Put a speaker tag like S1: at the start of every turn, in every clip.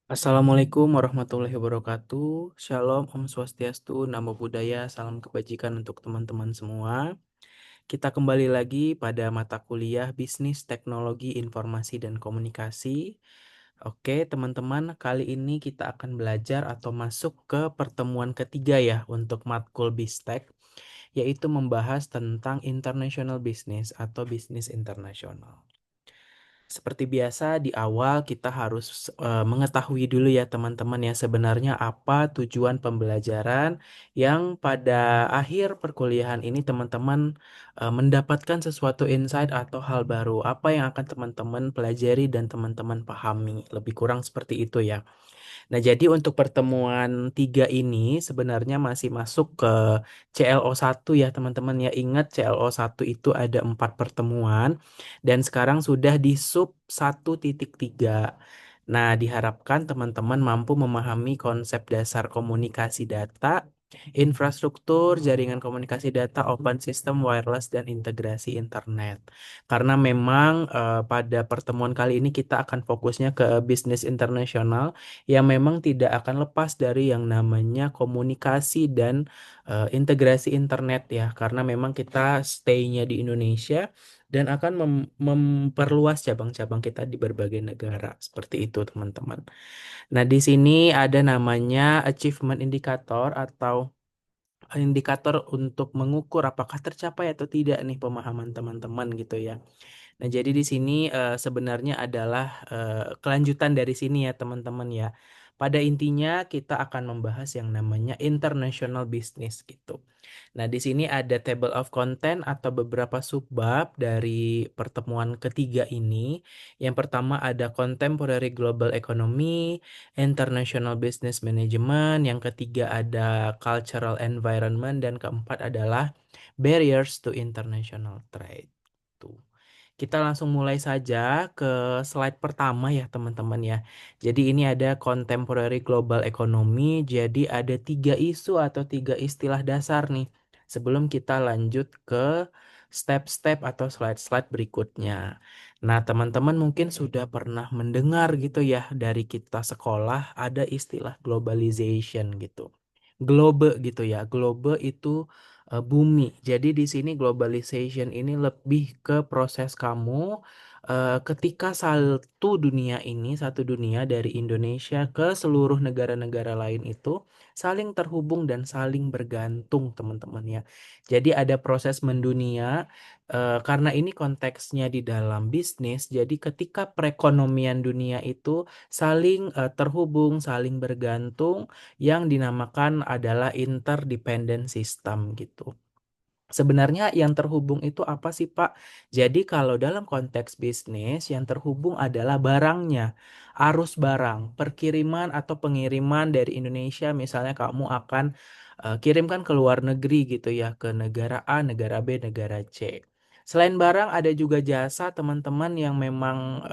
S1: Assalamualaikum warahmatullahi wabarakatuh. Shalom, Om Swastiastu, Namo Buddhaya, salam kebajikan untuk teman-teman semua. Kita kembali lagi pada mata kuliah Bisnis Teknologi Informasi dan Komunikasi. Oke, teman-teman, kali ini kita akan belajar atau masuk ke pertemuan ketiga ya untuk matkul Bistek, yaitu membahas tentang international business atau bisnis internasional. Seperti biasa di awal kita harus mengetahui dulu ya teman-teman ya sebenarnya apa tujuan pembelajaran yang pada akhir perkuliahan ini teman-teman mendapatkan sesuatu insight atau hal baru. Apa yang akan teman-teman pelajari dan teman-teman pahami. Lebih kurang seperti itu ya. Nah, jadi untuk pertemuan tiga ini sebenarnya masih masuk ke CLO 1 ya teman-teman ya. Ingat CLO 1 itu ada 4 pertemuan dan sekarang sudah di sub 1.3. Nah, diharapkan teman-teman mampu memahami konsep dasar komunikasi data, infrastruktur, jaringan komunikasi data, open system, wireless, dan integrasi internet. Karena memang pada pertemuan kali ini kita akan fokusnya ke bisnis internasional yang memang tidak akan lepas dari yang namanya komunikasi dan integrasi internet ya, karena memang kita stay-nya di Indonesia dan akan memperluas cabang-cabang kita di berbagai negara. Seperti itu, teman-teman. Nah, di sini ada namanya achievement indicator atau indikator untuk mengukur apakah tercapai atau tidak nih pemahaman teman-teman gitu ya. Nah, jadi di sini sebenarnya adalah kelanjutan dari sini ya teman-teman ya. Pada intinya kita akan membahas yang namanya international business gitu. Nah, di sini ada table of content atau beberapa subbab dari pertemuan ketiga ini. Yang pertama ada contemporary global economy, international business management, yang ketiga ada cultural environment, dan keempat adalah barriers to international trade. Tuh. Kita langsung mulai saja ke slide pertama ya teman-teman ya. Jadi ini ada contemporary global economy. Jadi ada tiga isu atau tiga istilah dasar nih. Sebelum kita lanjut ke step-step atau slide-slide berikutnya. Nah, teman-teman mungkin sudah pernah mendengar gitu ya dari kita sekolah ada istilah globalization gitu. Globe gitu ya. Globe itu bumi. Jadi di sini globalization ini lebih ke proses kamu ketika satu dunia dari Indonesia ke seluruh negara-negara lain itu saling terhubung dan saling bergantung, teman-teman ya. Jadi ada proses mendunia karena ini konteksnya di dalam bisnis. Jadi ketika perekonomian dunia itu saling terhubung, saling bergantung yang dinamakan adalah interdependent system gitu. Sebenarnya yang terhubung itu apa sih, Pak? Jadi kalau dalam konteks bisnis yang terhubung adalah barangnya, arus barang, perkiriman atau pengiriman dari Indonesia misalnya kamu akan kirimkan ke luar negeri gitu ya, ke negara A, negara B, negara C. Selain barang ada juga jasa teman-teman yang memang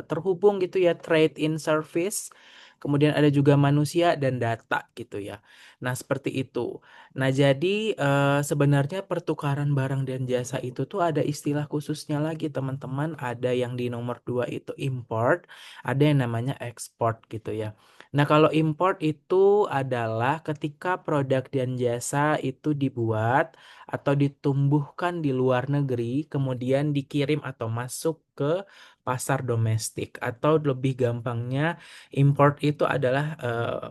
S1: terhubung gitu ya, trade in service. Kemudian ada juga manusia dan data gitu ya. Nah, seperti itu. Nah, jadi sebenarnya pertukaran barang dan jasa itu tuh ada istilah khususnya lagi teman-teman. Ada yang di nomor 2 itu import, ada yang namanya export gitu ya. Nah, kalau import itu adalah ketika produk dan jasa itu dibuat atau ditumbuhkan di luar negeri, kemudian dikirim atau masuk ke pasar domestik. Atau lebih gampangnya, import itu adalah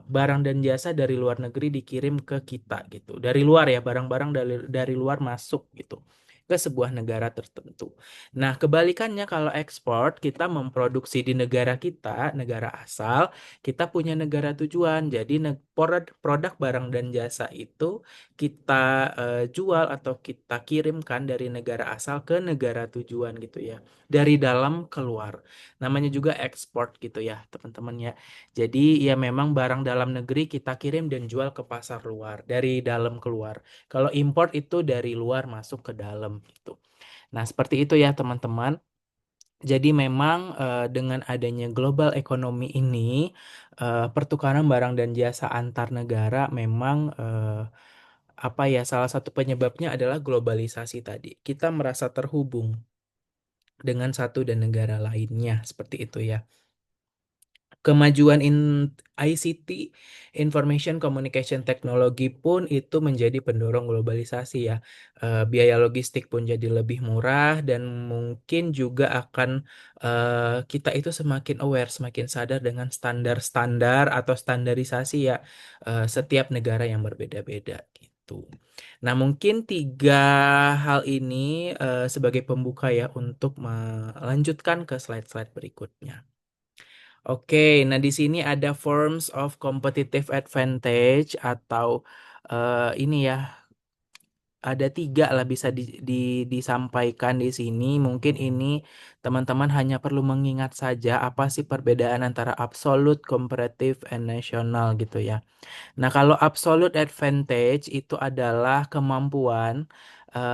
S1: barang dan jasa dari luar negeri dikirim ke kita gitu. Dari luar ya, barang-barang dari luar masuk gitu ke sebuah negara tertentu. Nah, kebalikannya kalau ekspor, kita memproduksi di negara kita, negara asal, kita punya negara tujuan. Jadi produk barang dan jasa itu kita jual atau kita kirimkan dari negara asal ke negara tujuan gitu ya. Dari dalam keluar. Namanya juga ekspor gitu ya, teman-teman ya. Jadi ya memang barang dalam negeri kita kirim dan jual ke pasar luar, dari dalam keluar. Kalau import itu dari luar masuk ke dalam gitu. Nah, seperti itu ya teman-teman. Jadi memang dengan adanya global economy ini, pertukaran barang dan jasa antar negara memang apa ya, salah satu penyebabnya adalah globalisasi tadi. Kita merasa terhubung dengan satu dan negara lainnya, seperti itu ya. Kemajuan ICT, Information Communication Technology pun itu menjadi pendorong globalisasi ya. Biaya logistik pun jadi lebih murah dan mungkin juga akan kita itu semakin aware, semakin sadar dengan standar-standar atau standarisasi ya setiap negara yang berbeda-beda gitu. Nah, mungkin tiga hal ini sebagai pembuka ya untuk melanjutkan ke slide-slide berikutnya. Oke, nah di sini ada forms of competitive advantage atau ini ya ada tiga lah bisa disampaikan di sini. Mungkin ini teman-teman hanya perlu mengingat saja apa sih perbedaan antara absolute, comparative, and national gitu ya. Nah, kalau absolute advantage itu adalah kemampuan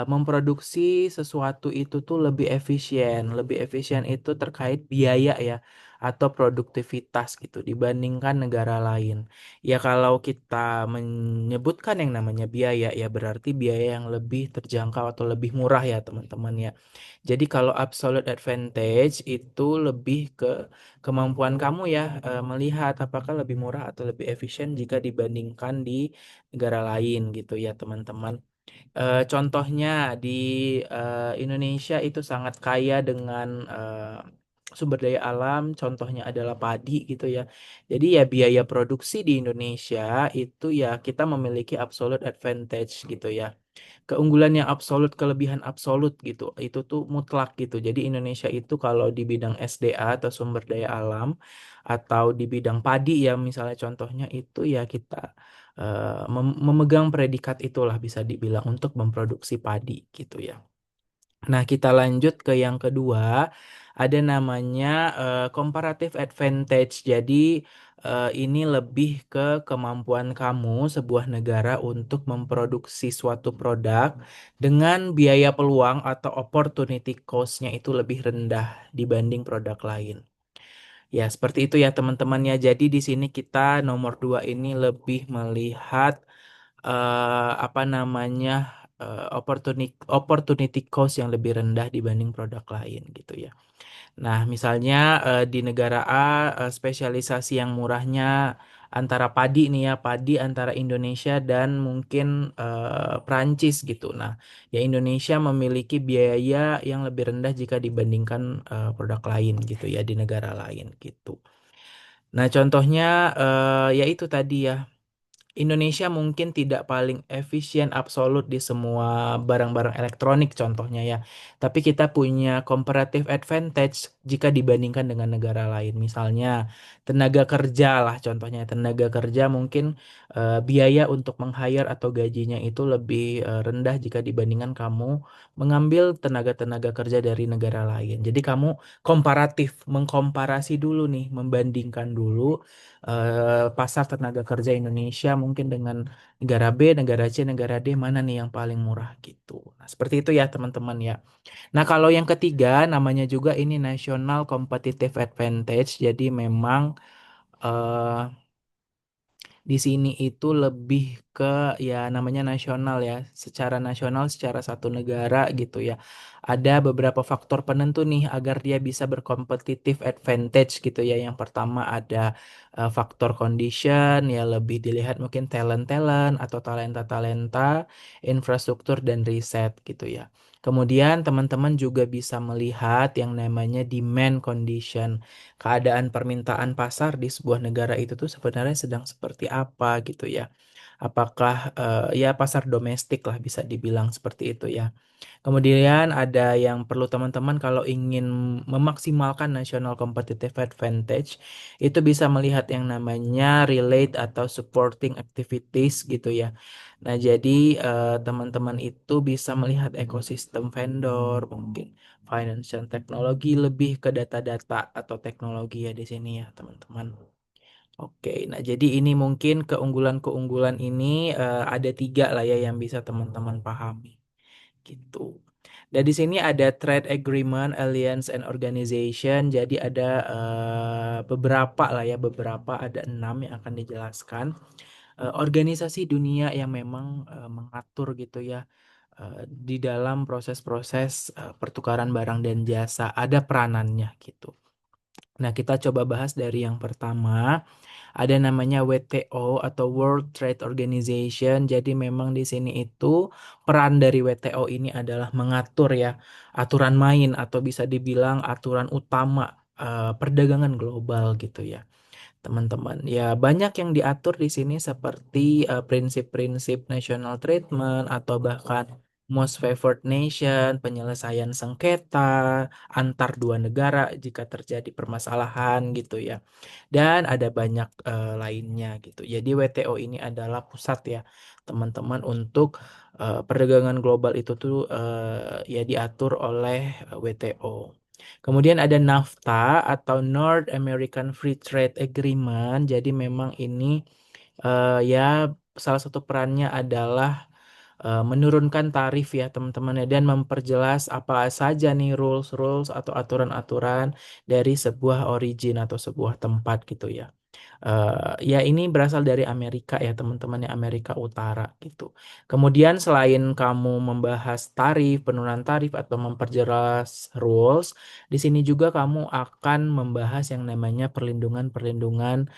S1: memproduksi sesuatu itu tuh lebih efisien. Lebih efisien itu terkait biaya ya atau produktivitas gitu dibandingkan negara lain. Ya kalau kita menyebutkan yang namanya biaya ya berarti biaya yang lebih terjangkau atau lebih murah ya teman-teman ya. Jadi kalau absolute advantage itu lebih ke kemampuan kamu ya melihat apakah lebih murah atau lebih efisien jika dibandingkan di negara lain gitu ya teman-teman. Contohnya di Indonesia itu sangat kaya dengan sumber daya alam, contohnya adalah padi gitu ya. Jadi ya biaya produksi di Indonesia itu ya kita memiliki absolute advantage gitu ya. Keunggulan yang absolut, kelebihan absolut gitu. Itu tuh mutlak gitu. Jadi Indonesia itu kalau di bidang SDA atau sumber daya alam atau di bidang padi ya misalnya contohnya itu ya kita memegang predikat itulah bisa dibilang untuk memproduksi padi gitu ya. Nah, kita lanjut ke yang kedua, ada namanya comparative advantage. Jadi, ini lebih ke kemampuan kamu, sebuah negara, untuk memproduksi suatu produk dengan biaya peluang atau opportunity cost-nya itu lebih rendah dibanding produk lain. Ya, seperti itu ya teman-teman ya. Jadi di sini kita nomor dua ini lebih melihat apa namanya opportunity opportunity cost yang lebih rendah dibanding produk lain gitu ya. Nah, misalnya di negara A spesialisasi yang murahnya antara padi nih ya, padi antara Indonesia dan mungkin Prancis gitu. Nah, ya Indonesia memiliki biaya yang lebih rendah jika dibandingkan produk lain gitu ya di negara lain gitu. Nah, contohnya ya itu tadi ya. Indonesia mungkin tidak paling efisien absolut di semua barang-barang elektronik contohnya ya. Tapi kita punya comparative advantage jika dibandingkan dengan negara lain. Misalnya tenaga kerja lah contohnya. Tenaga kerja mungkin biaya untuk meng-hire atau gajinya itu lebih rendah jika dibandingkan kamu mengambil tenaga-tenaga kerja dari negara lain. Jadi kamu komparatif, mengkomparasi dulu nih, membandingkan dulu pasar tenaga kerja Indonesia mungkin dengan negara B, negara C, negara D mana nih yang paling murah gitu. Nah, seperti itu ya teman-teman ya. Nah, kalau yang ketiga namanya juga ini National Competitive Advantage. Jadi memang eh, di sini itu lebih ke ya namanya nasional ya, secara nasional, secara satu negara gitu ya. Ada beberapa faktor penentu nih agar dia bisa berkompetitif advantage gitu ya. Yang pertama ada faktor condition ya lebih dilihat mungkin talent-talent atau talenta-talenta, infrastruktur dan riset gitu ya. Kemudian teman-teman juga bisa melihat yang namanya demand condition, keadaan permintaan pasar di sebuah negara itu tuh sebenarnya sedang seperti apa gitu ya. Apakah ya pasar domestik lah bisa dibilang seperti itu ya. Kemudian ada yang perlu teman-teman kalau ingin memaksimalkan national competitive advantage itu bisa melihat yang namanya relate atau supporting activities gitu ya. Nah, jadi teman-teman itu bisa melihat ekosistem vendor, mungkin financial technology lebih ke data-data atau teknologi ya di sini ya, teman-teman. Oke, nah jadi ini mungkin keunggulan-keunggulan ini ada tiga lah ya yang bisa teman-teman pahami gitu. Dan di sini ada trade agreement, alliance and organization. Jadi ada beberapa lah ya, beberapa ada 6 yang akan dijelaskan. Organisasi dunia yang memang mengatur gitu ya di dalam proses-proses pertukaran barang dan jasa ada peranannya gitu. Nah, kita coba bahas dari yang pertama. Ada namanya WTO atau World Trade Organization. Jadi memang di sini itu peran dari WTO ini adalah mengatur ya aturan main atau bisa dibilang aturan utama perdagangan global gitu ya, teman-teman. Ya, banyak yang diatur di sini seperti prinsip-prinsip national treatment atau bahkan most favored nation, penyelesaian sengketa antar dua negara jika terjadi permasalahan gitu ya. Dan ada banyak lainnya gitu. Jadi WTO ini adalah pusat ya, teman-teman, untuk perdagangan global itu tuh ya diatur oleh WTO. Kemudian ada NAFTA atau North American Free Trade Agreement. Jadi memang ini ya salah satu perannya adalah menurunkan tarif ya, teman-teman ya, dan memperjelas apa saja nih rules-rules atau aturan-aturan dari sebuah origin atau sebuah tempat gitu ya. Ya ini berasal dari Amerika ya, teman-teman ya, Amerika Utara gitu. Kemudian selain kamu membahas tarif, penurunan tarif atau memperjelas rules, di sini juga kamu akan membahas yang namanya perlindungan-perlindungan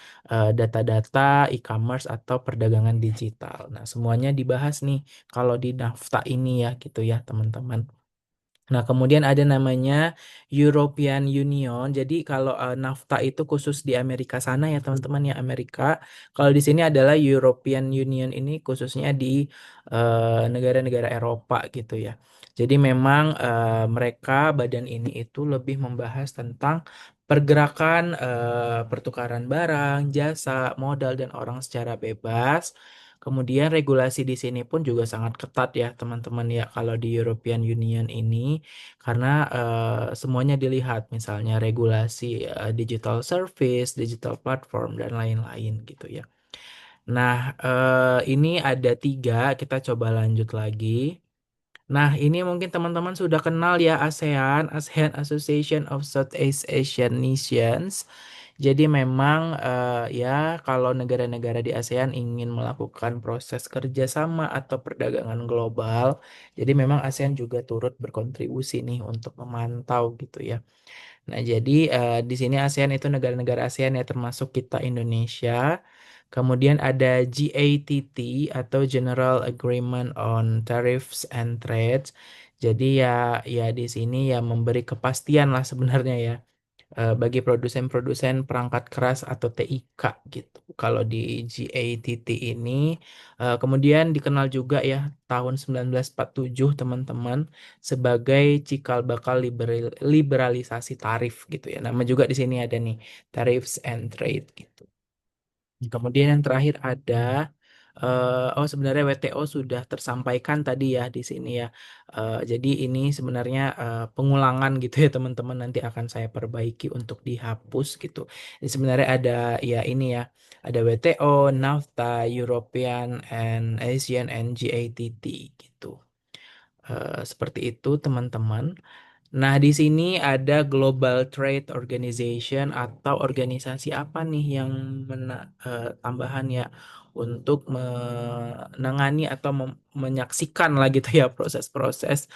S1: data-data e-commerce atau perdagangan digital. Nah, semuanya dibahas nih kalau di NAFTA ini ya gitu ya, teman-teman. Nah, kemudian ada namanya European Union. Jadi kalau NAFTA itu khusus di Amerika sana ya, teman-teman ya, Amerika. Kalau di sini adalah European Union ini khususnya di negara-negara Eropa gitu ya. Jadi memang mereka badan ini itu lebih membahas tentang pergerakan pertukaran barang, jasa, modal dan orang secara bebas. Kemudian regulasi di sini pun juga sangat ketat ya, teman-teman ya, kalau di European Union ini, karena semuanya dilihat, misalnya regulasi digital service, digital platform dan lain-lain gitu ya. Nah, ini ada tiga, kita coba lanjut lagi. Nah, ini mungkin teman-teman sudah kenal ya, ASEAN, ASEAN Association of Southeast Asian Nations. Jadi memang ya kalau negara-negara di ASEAN ingin melakukan proses kerjasama atau perdagangan global, jadi memang ASEAN juga turut berkontribusi nih untuk memantau gitu ya. Nah, jadi di sini ASEAN itu negara-negara ASEAN ya, termasuk kita Indonesia. Kemudian ada GATT atau General Agreement on Tariffs and Trade. Jadi ya di sini ya memberi kepastian lah sebenarnya ya bagi produsen-produsen perangkat keras atau TIK gitu. Kalau di GATT ini kemudian dikenal juga ya tahun 1947, teman-teman, sebagai cikal bakal liberalisasi tarif gitu ya. Nama juga di sini ada nih, Tariffs and Trade gitu. Kemudian yang terakhir ada oh sebenarnya WTO sudah tersampaikan tadi ya di sini ya. Jadi ini sebenarnya pengulangan gitu ya, teman-teman, nanti akan saya perbaiki untuk dihapus gitu. Jadi sebenarnya ada ya ini ya, ada WTO, NAFTA, European and Asian and GATT gitu. Seperti itu, teman-teman. Nah, di sini ada Global Trade Organization atau organisasi apa nih yang tambahan ya untuk menangani atau menyaksikan lah gitu ya proses-proses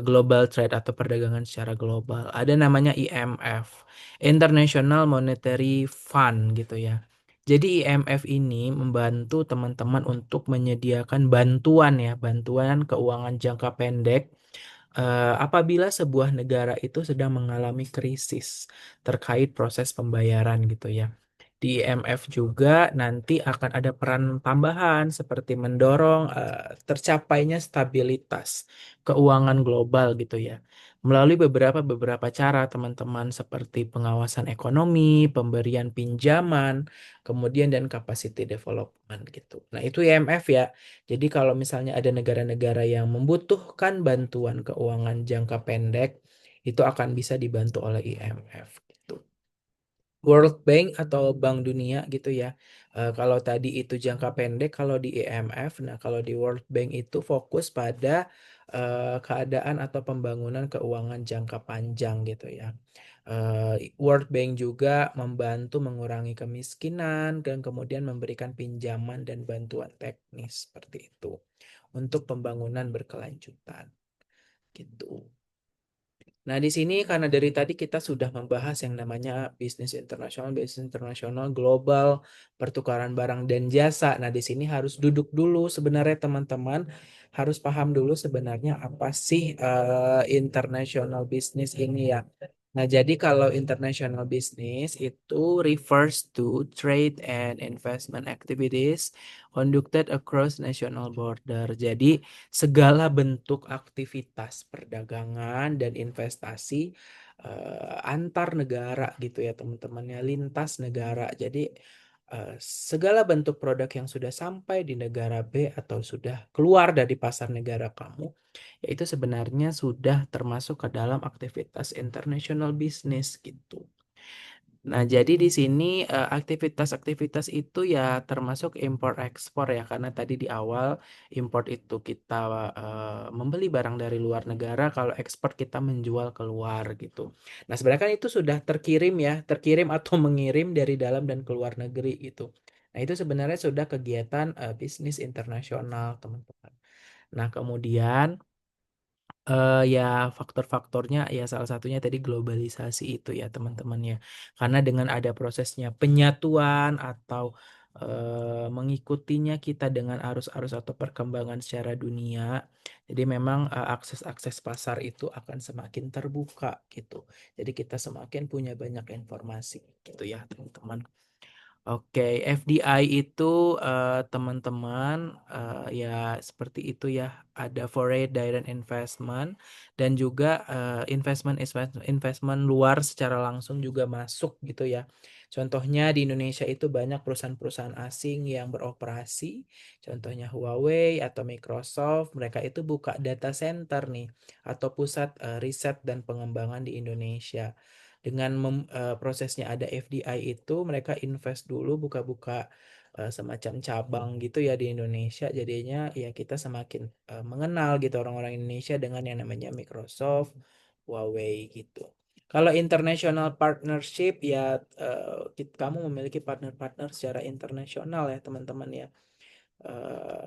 S1: global trade atau perdagangan secara global. Ada namanya IMF, International Monetary Fund gitu ya. Jadi IMF ini membantu teman-teman untuk menyediakan bantuan ya, bantuan keuangan jangka pendek apabila sebuah negara itu sedang mengalami krisis terkait proses pembayaran gitu ya. Di IMF juga nanti akan ada peran tambahan seperti mendorong tercapainya stabilitas keuangan global gitu ya. Melalui beberapa cara, teman-teman, seperti pengawasan ekonomi, pemberian pinjaman, kemudian dan capacity development gitu. Nah, itu IMF ya. Jadi kalau misalnya ada negara-negara yang membutuhkan bantuan keuangan jangka pendek, itu akan bisa dibantu oleh IMF gitu. World Bank atau Bank Dunia gitu ya. Kalau tadi itu jangka pendek, kalau di IMF, nah kalau di World Bank itu fokus pada keadaan atau pembangunan keuangan jangka panjang gitu ya. World Bank juga membantu mengurangi kemiskinan dan kemudian memberikan pinjaman dan bantuan teknis seperti itu untuk pembangunan berkelanjutan gitu. Nah, di sini karena dari tadi kita sudah membahas yang namanya bisnis internasional, global, pertukaran barang dan jasa. Nah, di sini harus duduk dulu sebenarnya teman-teman, harus paham dulu sebenarnya apa sih international business ini ya. Nah, jadi kalau international business itu refers to trade and investment activities conducted across national border. Jadi, segala bentuk aktivitas perdagangan dan investasi antar negara gitu ya teman-teman ya, lintas negara. Jadi segala bentuk produk yang sudah sampai di negara B atau sudah keluar dari pasar negara kamu, yaitu sebenarnya sudah termasuk ke dalam aktivitas international business gitu. Nah, jadi di sini aktivitas-aktivitas itu ya termasuk impor ekspor ya, karena tadi di awal import itu kita membeli barang dari luar negara, kalau ekspor kita menjual keluar gitu. Nah, sebenarnya kan itu sudah terkirim ya, terkirim atau mengirim dari dalam dan keluar negeri gitu. Nah, itu sebenarnya sudah kegiatan bisnis internasional, teman-teman. Nah, kemudian ya faktor-faktornya ya salah satunya tadi globalisasi itu ya teman-teman ya. Karena dengan ada prosesnya penyatuan atau mengikutinya kita dengan arus-arus atau perkembangan secara dunia. Jadi memang akses-akses pasar itu akan semakin terbuka gitu. Jadi kita semakin punya banyak informasi gitu ya teman-teman. Oke, FDI itu teman-teman ya seperti itu ya. Ada foreign direct investment dan juga investment luar secara langsung juga masuk gitu ya. Contohnya di Indonesia itu banyak perusahaan-perusahaan asing yang beroperasi. Contohnya Huawei atau Microsoft, mereka itu buka data center nih atau pusat riset dan pengembangan di Indonesia. Dengan prosesnya ada FDI itu mereka invest dulu buka-buka semacam cabang gitu ya di Indonesia, jadinya ya kita semakin mengenal gitu orang-orang Indonesia dengan yang namanya Microsoft, Huawei gitu. Kalau international partnership ya kamu memiliki partner-partner secara internasional ya teman-teman ya.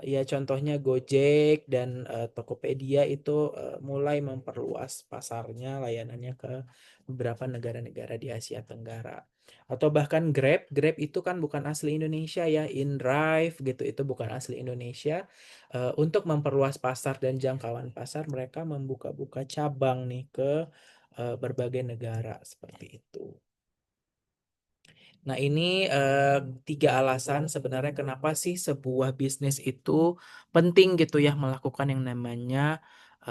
S1: Ya contohnya Gojek dan Tokopedia itu mulai memperluas pasarnya layanannya ke beberapa negara-negara di Asia Tenggara. Atau bahkan Grab itu kan bukan asli Indonesia ya, InDrive gitu itu bukan asli Indonesia. Untuk memperluas pasar dan jangkauan pasar mereka membuka-buka cabang nih ke berbagai negara seperti itu. Nah, ini tiga alasan sebenarnya kenapa sih sebuah bisnis itu penting gitu ya melakukan yang namanya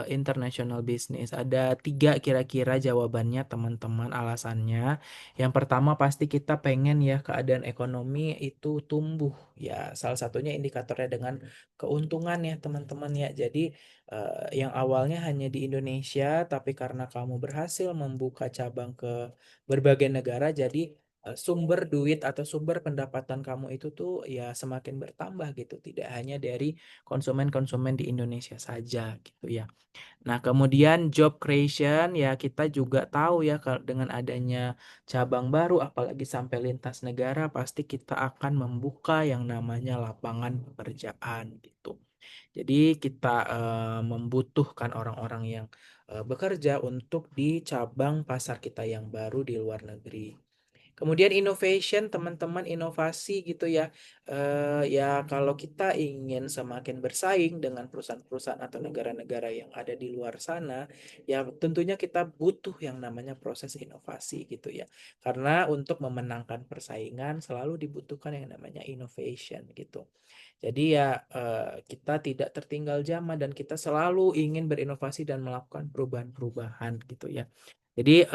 S1: international business. Ada tiga kira-kira jawabannya teman-teman alasannya. Yang pertama pasti kita pengen ya keadaan ekonomi itu tumbuh. Ya, salah satunya indikatornya dengan keuntungan ya teman-teman ya. Jadi yang awalnya hanya di Indonesia, tapi karena kamu berhasil membuka cabang ke berbagai negara, jadi sumber duit atau sumber pendapatan kamu itu tuh ya semakin bertambah gitu, tidak hanya dari konsumen-konsumen di Indonesia saja gitu ya. Nah, kemudian job creation ya kita juga tahu ya kalau dengan adanya cabang baru apalagi sampai lintas negara pasti kita akan membuka yang namanya lapangan pekerjaan gitu. Jadi kita membutuhkan orang-orang yang bekerja untuk di cabang pasar kita yang baru di luar negeri. Kemudian innovation, teman-teman, inovasi gitu ya. Ya kalau kita ingin semakin bersaing dengan perusahaan-perusahaan atau negara-negara yang ada di luar sana, ya tentunya kita butuh yang namanya proses inovasi gitu ya. Karena untuk memenangkan persaingan selalu dibutuhkan yang namanya innovation gitu. Jadi ya kita tidak tertinggal zaman dan kita selalu ingin berinovasi dan melakukan perubahan-perubahan gitu ya. Jadi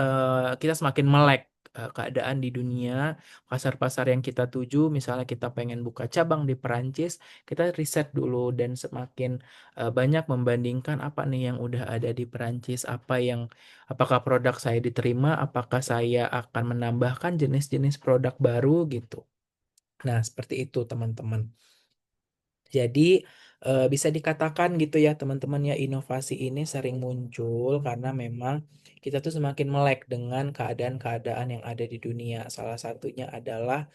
S1: kita semakin melek keadaan di dunia, pasar-pasar yang kita tuju, misalnya kita pengen buka cabang di Perancis, kita riset dulu dan semakin banyak membandingkan apa nih yang udah ada di Perancis, apakah produk saya diterima, apakah saya akan menambahkan jenis-jenis produk baru gitu. Nah, seperti itu teman-teman. Jadi Bisa dikatakan gitu ya teman-teman ya, inovasi ini sering muncul karena memang kita tuh semakin melek dengan keadaan-keadaan yang ada di dunia. Salah satunya adalah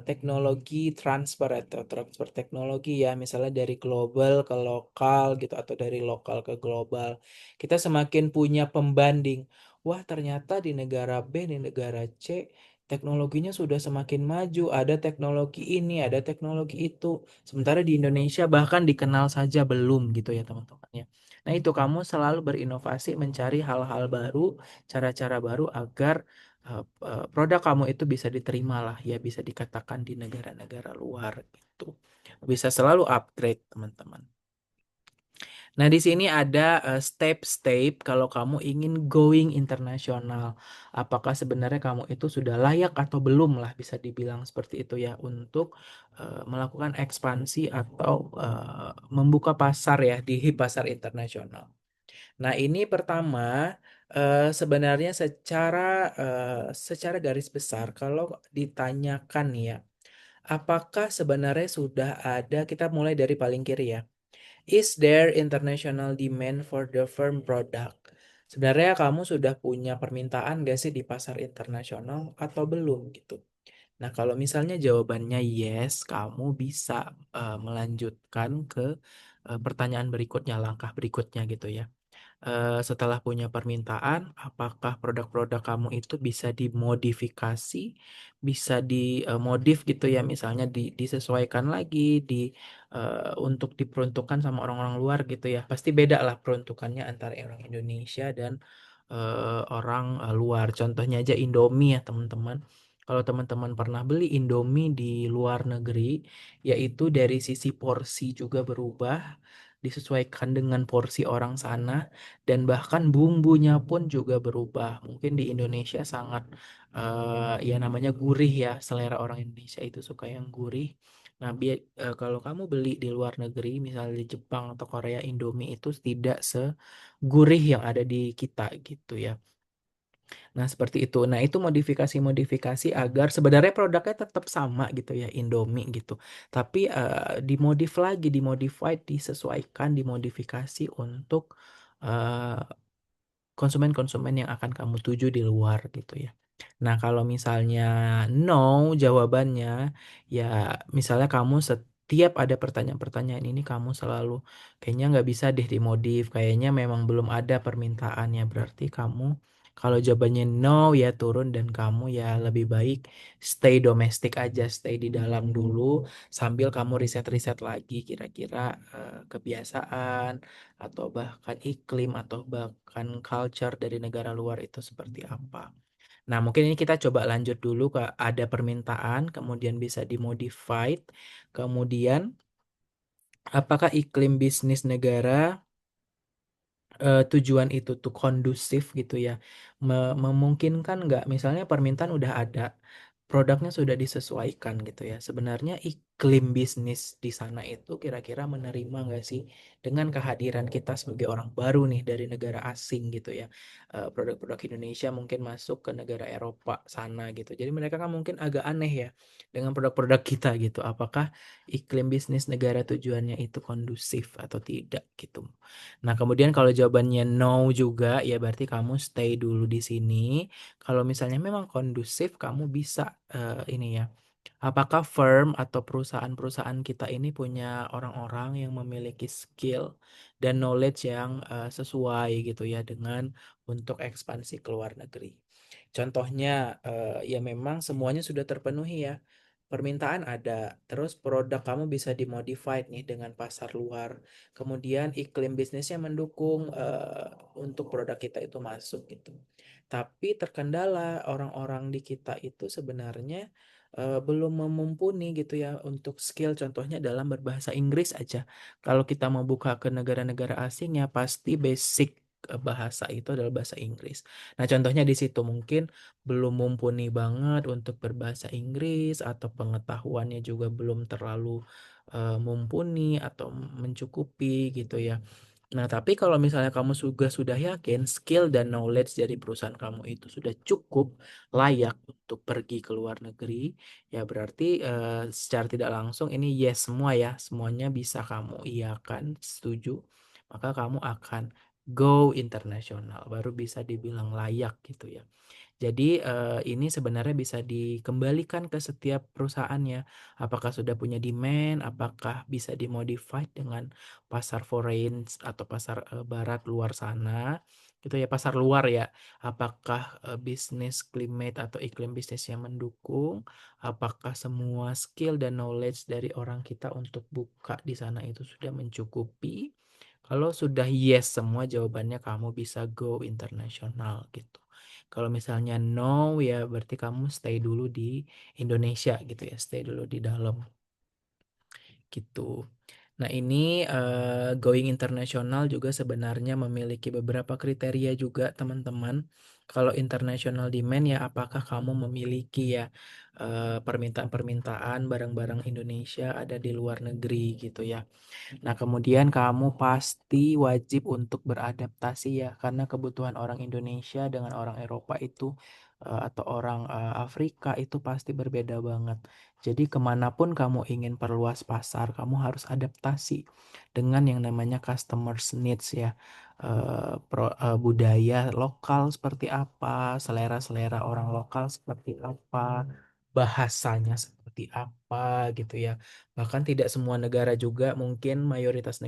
S1: teknologi transfer atau transfer teknologi ya, misalnya dari global ke lokal gitu atau dari lokal ke global. Kita semakin punya pembanding. Wah, ternyata di negara B, di negara C teknologinya sudah semakin maju, ada teknologi ini, ada teknologi itu. Sementara di Indonesia bahkan dikenal saja belum gitu ya teman-teman ya. Nah itu kamu selalu berinovasi mencari hal-hal baru, cara-cara baru agar produk kamu itu bisa diterima lah ya, bisa dikatakan di negara-negara luar gitu. Bisa selalu upgrade teman-teman. Nah, di sini ada step-step kalau kamu ingin going internasional. Apakah sebenarnya kamu itu sudah layak atau belum lah bisa dibilang seperti itu ya untuk melakukan ekspansi atau membuka pasar ya di pasar internasional. Nah, ini pertama sebenarnya secara garis besar kalau ditanyakan ya, apakah sebenarnya sudah ada, kita mulai dari paling kiri ya. Is there international demand for the firm product? Sebenarnya kamu sudah punya permintaan gak sih di pasar internasional atau belum gitu? Nah, kalau misalnya jawabannya yes, kamu bisa melanjutkan ke pertanyaan berikutnya, langkah berikutnya gitu ya. Setelah punya permintaan, apakah produk-produk kamu itu bisa dimodifikasi, bisa dimodif gitu ya, misalnya disesuaikan lagi, untuk diperuntukkan sama orang-orang luar gitu ya. Pasti beda lah peruntukannya antara orang Indonesia dan orang luar. Contohnya aja Indomie ya teman-teman. Kalau teman-teman pernah beli Indomie di luar negeri, yaitu dari sisi porsi juga berubah, disesuaikan dengan porsi orang sana, dan bahkan bumbunya pun juga berubah. Mungkin di Indonesia sangat ya namanya gurih ya, selera orang Indonesia itu suka yang gurih. Nah, kalau kamu beli di luar negeri, misalnya di Jepang atau Korea, Indomie itu tidak segurih yang ada di kita gitu ya. Nah, seperti itu. Nah, itu modifikasi-modifikasi agar sebenarnya produknya tetap sama gitu ya, Indomie gitu. Tapi dimodif lagi, dimodified, disesuaikan, dimodifikasi untuk eh, konsumen-konsumen yang akan kamu tuju di luar gitu ya. Nah, kalau misalnya no jawabannya, ya misalnya kamu setiap ada pertanyaan-pertanyaan ini kamu selalu kayaknya nggak bisa deh dimodif, kayaknya memang belum ada permintaannya, berarti kamu kalau jawabannya no ya turun dan kamu ya lebih baik stay domestik aja, stay di dalam dulu sambil kamu riset-riset lagi kira-kira kebiasaan atau bahkan iklim atau bahkan culture dari negara luar itu seperti apa. Nah, mungkin ini kita coba lanjut dulu ke ada permintaan, kemudian bisa dimodified, kemudian apakah iklim bisnis negara tujuan itu tuh kondusif gitu ya, memungkinkan nggak misalnya permintaan udah ada, produknya sudah disesuaikan gitu ya, sebenarnya iklim bisnis di sana itu kira-kira menerima nggak sih dengan kehadiran kita sebagai orang baru nih dari negara asing gitu ya. Produk-produk Indonesia mungkin masuk ke negara Eropa sana gitu, jadi mereka kan mungkin agak aneh ya dengan produk-produk kita gitu, apakah iklim bisnis negara tujuannya itu kondusif atau tidak gitu. Nah, kemudian kalau jawabannya no juga, ya berarti kamu stay dulu di sini. Kalau misalnya memang kondusif, kamu bisa ini ya. Apakah firm atau perusahaan-perusahaan kita ini punya orang-orang yang memiliki skill dan knowledge yang sesuai gitu ya dengan untuk ekspansi ke luar negeri. Contohnya ya memang semuanya sudah terpenuhi ya. Permintaan ada, terus produk kamu bisa dimodified nih dengan pasar luar. Kemudian iklim bisnisnya mendukung untuk produk kita itu masuk gitu. Tapi terkendala orang-orang di kita itu sebenarnya belum mumpuni gitu ya untuk skill, contohnya dalam berbahasa Inggris aja. Kalau kita mau buka ke negara-negara asing ya pasti basic bahasa itu adalah bahasa Inggris. Nah, contohnya di situ mungkin belum mumpuni banget untuk berbahasa Inggris atau pengetahuannya juga belum terlalu mumpuni atau mencukupi gitu ya. Nah, tapi kalau misalnya kamu sudah yakin skill dan knowledge dari perusahaan kamu itu sudah cukup layak untuk pergi ke luar negeri, ya berarti secara tidak langsung ini yes semua ya, semuanya bisa kamu iakan, setuju, maka kamu akan go internasional, baru bisa dibilang layak gitu ya. Jadi, ini sebenarnya bisa dikembalikan ke setiap perusahaannya. Apakah sudah punya demand, apakah bisa di-modified dengan pasar foreign atau pasar, barat luar sana, gitu ya, pasar luar ya. Apakah, bisnis climate atau iklim bisnisnya mendukung, apakah semua skill dan knowledge dari orang kita untuk buka di sana itu sudah mencukupi. Kalau sudah yes semua jawabannya kamu bisa go internasional gitu. Kalau misalnya no, ya berarti kamu stay dulu di Indonesia gitu ya, stay dulu di dalam gitu. Nah ini going internasional juga sebenarnya memiliki beberapa kriteria juga teman-teman. Kalau international demand ya apakah kamu memiliki ya permintaan-permintaan barang-barang Indonesia ada di luar negeri gitu ya. Nah, kemudian kamu pasti wajib untuk beradaptasi ya, karena kebutuhan orang Indonesia dengan orang Eropa itu atau orang Afrika itu pasti berbeda banget. Jadi kemanapun kamu ingin perluas pasar, kamu harus adaptasi dengan yang namanya customers needs ya. Budaya lokal seperti apa, selera-selera orang lokal seperti apa, bahasanya seperti apa gitu ya. Bahkan tidak semua negara juga mungkin mayoritas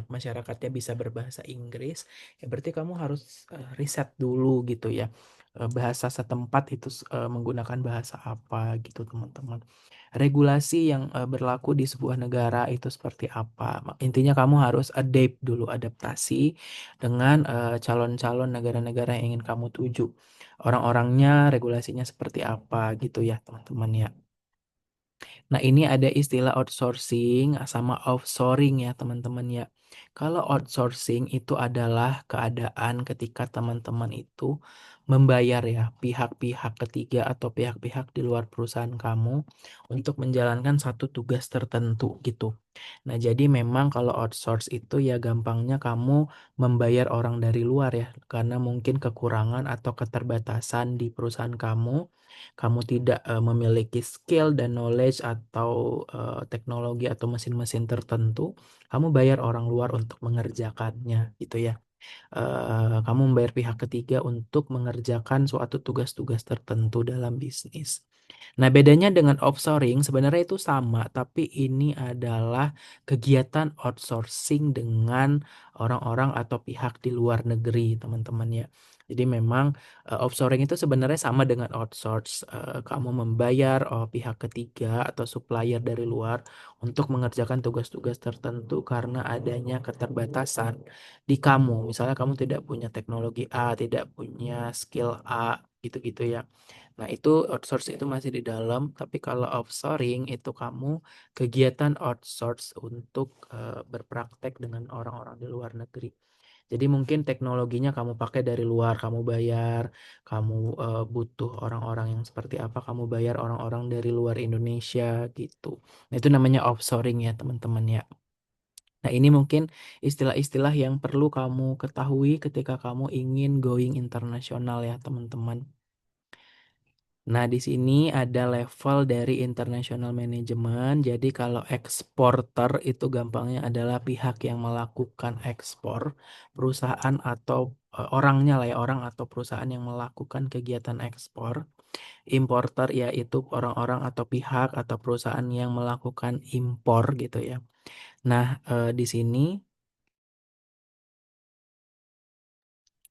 S1: masyarakatnya bisa berbahasa Inggris. Ya berarti kamu harus riset dulu gitu ya. Bahasa setempat itu menggunakan bahasa apa gitu teman-teman. Regulasi yang berlaku di sebuah negara itu seperti apa. Intinya kamu harus adapt dulu, adaptasi dengan calon-calon negara-negara yang ingin kamu tuju. Orang-orangnya, regulasinya seperti apa gitu ya teman-teman ya. Nah, ini ada istilah outsourcing sama offshoring ya, teman-teman ya. Kalau outsourcing itu adalah keadaan ketika teman-teman itu membayar ya pihak-pihak ketiga atau pihak-pihak di luar perusahaan kamu untuk menjalankan satu tugas tertentu gitu. Nah, jadi memang kalau outsource itu ya gampangnya kamu membayar orang dari luar ya, karena mungkin kekurangan atau keterbatasan di perusahaan kamu, kamu tidak memiliki skill dan knowledge atau teknologi atau mesin-mesin tertentu, kamu bayar orang luar untuk mengerjakannya gitu ya. Kamu membayar pihak ketiga untuk mengerjakan suatu tugas-tugas tertentu dalam bisnis. Nah, bedanya dengan offshoring sebenarnya itu sama, tapi ini adalah kegiatan outsourcing dengan orang-orang atau pihak di luar negeri, teman-teman ya. Jadi memang offshoring itu sebenarnya sama dengan outsource. Kamu membayar pihak ketiga atau supplier dari luar untuk mengerjakan tugas-tugas tertentu karena adanya keterbatasan di kamu. Misalnya kamu tidak punya teknologi A, tidak punya skill A, gitu-gitu ya. Nah, itu outsource itu masih di dalam, tapi kalau offshoring itu kamu kegiatan outsource untuk berpraktek dengan orang-orang di luar negeri. Jadi mungkin teknologinya kamu pakai dari luar, kamu bayar, kamu butuh orang-orang yang seperti apa, kamu bayar orang-orang dari luar Indonesia gitu. Nah, itu namanya offshoring ya, teman-teman ya. Nah, ini mungkin istilah-istilah yang perlu kamu ketahui ketika kamu ingin going internasional ya, teman-teman. Nah, di sini ada level dari international management. Jadi kalau eksporter itu gampangnya adalah pihak yang melakukan ekspor, perusahaan atau orangnya lah ya, orang atau perusahaan yang melakukan kegiatan ekspor. Importer yaitu orang-orang atau pihak atau perusahaan yang melakukan impor gitu ya. Nah, di sini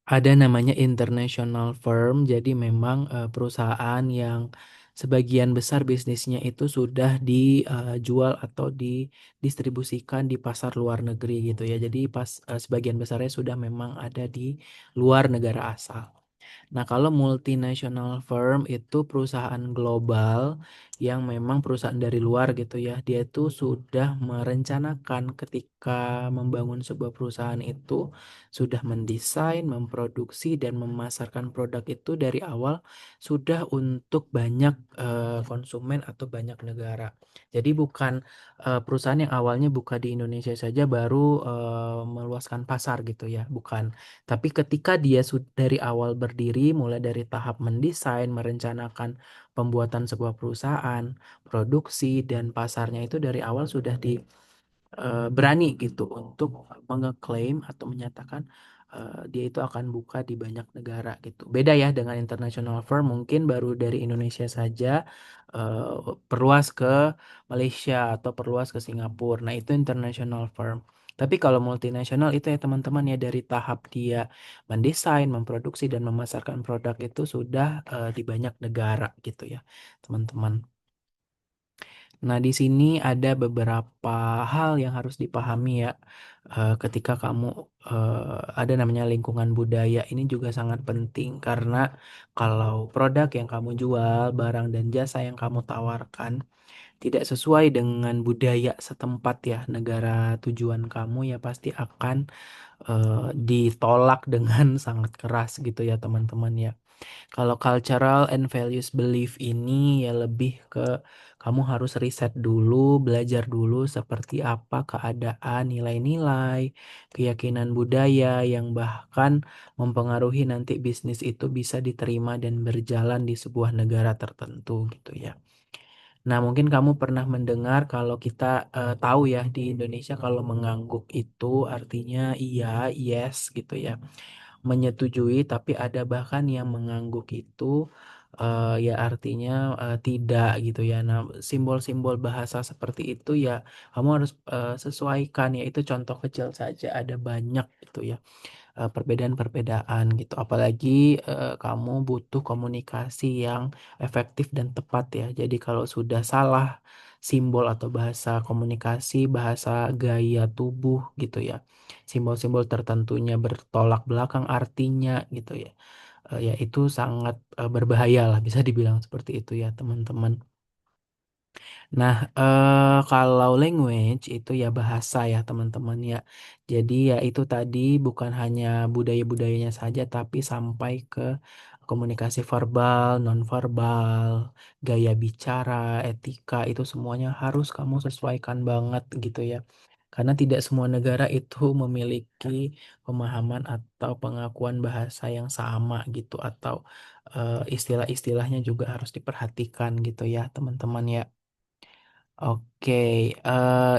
S1: ada namanya international firm, jadi memang perusahaan yang sebagian besar bisnisnya itu sudah dijual atau didistribusikan di pasar luar negeri gitu ya. Jadi sebagian besarnya sudah memang ada di luar negara asal. Nah, kalau multinational firm itu perusahaan global yang memang perusahaan dari luar gitu ya. Dia itu sudah merencanakan ketika membangun sebuah perusahaan itu sudah mendesain, memproduksi dan memasarkan produk itu dari awal sudah untuk banyak konsumen atau banyak negara. Jadi bukan perusahaan yang awalnya buka di Indonesia saja baru meluaskan pasar gitu ya, bukan. Tapi ketika dia dari awal berdiri sendiri mulai dari tahap mendesain, merencanakan pembuatan sebuah perusahaan, produksi dan pasarnya itu dari awal sudah berani gitu untuk mengeklaim atau menyatakan dia itu akan buka di banyak negara gitu. Beda ya dengan international firm, mungkin baru dari Indonesia saja eh, perluas ke Malaysia atau perluas ke Singapura. Nah, itu international firm. Tapi kalau multinasional itu ya teman-teman ya dari tahap dia mendesain, memproduksi dan memasarkan produk itu sudah di banyak negara gitu ya, teman-teman. Nah, di sini ada beberapa hal yang harus dipahami ya, ketika kamu ada namanya lingkungan budaya. Ini juga sangat penting karena kalau produk yang kamu jual, barang dan jasa yang kamu tawarkan tidak sesuai dengan budaya setempat ya, negara tujuan kamu ya pasti akan ditolak dengan sangat keras gitu ya teman-teman ya. Kalau cultural and values belief ini ya lebih ke kamu harus riset dulu, belajar dulu seperti apa keadaan nilai-nilai, keyakinan budaya yang bahkan mempengaruhi nanti bisnis itu bisa diterima dan berjalan di sebuah negara tertentu gitu ya. Nah, mungkin kamu pernah mendengar kalau kita tahu ya di Indonesia kalau mengangguk itu artinya iya, yes gitu ya, menyetujui, tapi ada bahkan yang mengangguk itu ya artinya tidak gitu ya. Nah, simbol-simbol bahasa seperti itu ya kamu harus sesuaikan ya. Itu contoh kecil saja, ada banyak gitu ya perbedaan-perbedaan gitu. Apalagi kamu butuh komunikasi yang efektif dan tepat ya. Jadi kalau sudah salah simbol atau bahasa komunikasi, bahasa gaya tubuh gitu ya. Simbol-simbol tertentunya bertolak belakang artinya gitu ya. Ya itu sangat berbahaya lah bisa dibilang seperti itu ya teman-teman. Nah, kalau language itu ya bahasa ya teman-teman ya. Jadi ya itu tadi bukan hanya budaya-budayanya saja, tapi sampai ke komunikasi verbal, nonverbal, gaya bicara, etika itu semuanya harus kamu sesuaikan banget gitu ya. Karena tidak semua negara itu memiliki pemahaman atau pengakuan bahasa yang sama gitu atau istilah-istilahnya juga harus diperhatikan gitu ya teman-teman ya. Oke,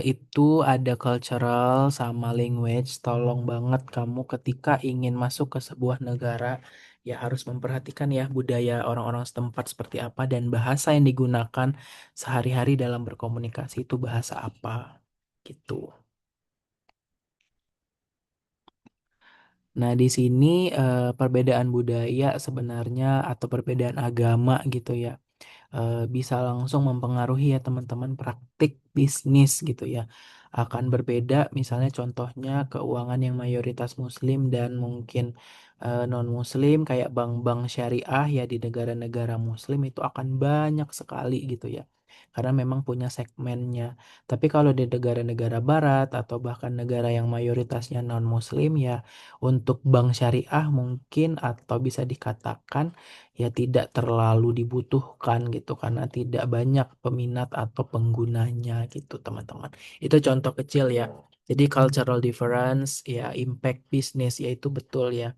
S1: itu ada cultural sama language. Tolong banget kamu ketika ingin masuk ke sebuah negara, ya harus memperhatikan ya budaya orang-orang setempat seperti apa dan bahasa yang digunakan sehari-hari dalam berkomunikasi itu bahasa apa, gitu. Nah, di sini perbedaan budaya sebenarnya atau perbedaan agama gitu ya bisa langsung mempengaruhi ya teman-teman praktik bisnis gitu ya. Akan berbeda misalnya contohnya keuangan yang mayoritas muslim dan mungkin non-muslim kayak bank-bank syariah ya di negara-negara muslim itu akan banyak sekali gitu ya. Karena memang punya segmennya. Tapi kalau di negara-negara barat atau bahkan negara yang mayoritasnya non-muslim ya untuk bank syariah mungkin atau bisa dikatakan ya tidak terlalu dibutuhkan gitu karena tidak banyak peminat atau penggunanya gitu teman-teman. Itu contoh kecil ya. Jadi cultural difference ya impact bisnis ya itu betul ya.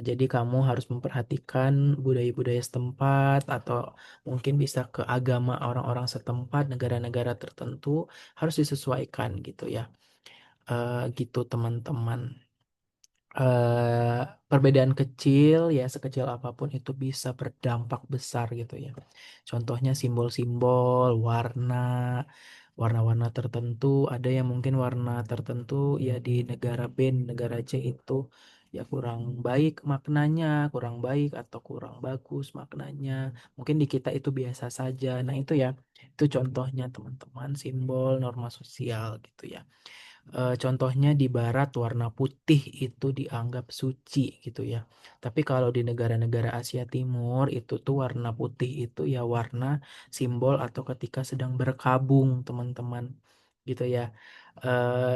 S1: Jadi kamu harus memperhatikan budaya-budaya setempat atau mungkin bisa ke agama orang-orang setempat, negara-negara tertentu harus disesuaikan gitu ya. Gitu teman-teman. Perbedaan kecil ya sekecil apapun itu bisa berdampak besar gitu ya. Contohnya simbol-simbol, warna-warna tertentu, ada yang mungkin warna tertentu ya di negara B, negara C itu ya kurang baik maknanya, kurang baik atau kurang bagus maknanya. Mungkin di kita itu biasa saja. Nah, itu ya, itu contohnya teman-teman, simbol norma sosial gitu ya. Contohnya di barat warna putih itu dianggap suci gitu ya. Tapi kalau di negara-negara Asia Timur itu tuh warna putih itu ya warna simbol atau ketika sedang berkabung teman-teman gitu ya.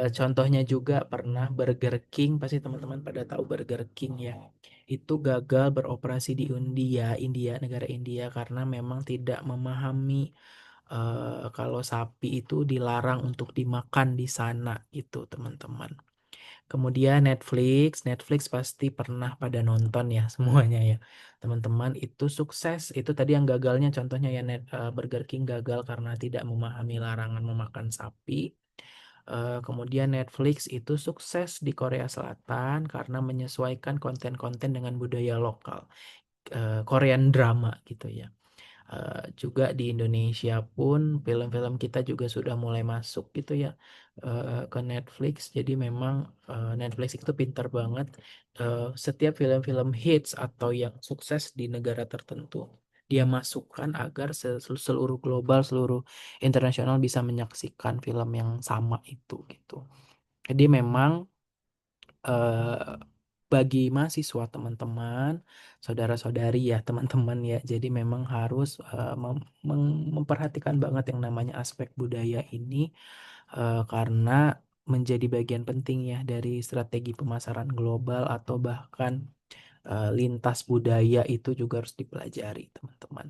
S1: Contohnya juga pernah Burger King, pasti teman-teman pada tahu Burger King ya. Itu gagal beroperasi di India, negara India karena memang tidak memahami kalau sapi itu dilarang untuk dimakan di sana itu teman-teman. Kemudian Netflix pasti pernah pada nonton ya semuanya ya. Teman-teman itu sukses, itu tadi yang gagalnya contohnya ya Burger King gagal karena tidak memahami larangan memakan sapi. Kemudian Netflix itu sukses di Korea Selatan karena menyesuaikan konten-konten dengan budaya lokal, Korean drama gitu ya. Juga di Indonesia pun film-film kita juga sudah mulai masuk gitu ya ke Netflix. Jadi memang Netflix itu pintar banget. Setiap film-film hits atau yang sukses di negara tertentu dia masukkan agar seluruh global, seluruh internasional bisa menyaksikan film yang sama itu gitu. Jadi memang eh, bagi mahasiswa teman-teman, saudara-saudari ya teman-teman ya. Jadi memang harus memperhatikan banget yang namanya aspek budaya ini karena menjadi bagian penting ya dari strategi pemasaran global atau bahkan lintas budaya itu juga harus dipelajari teman-teman.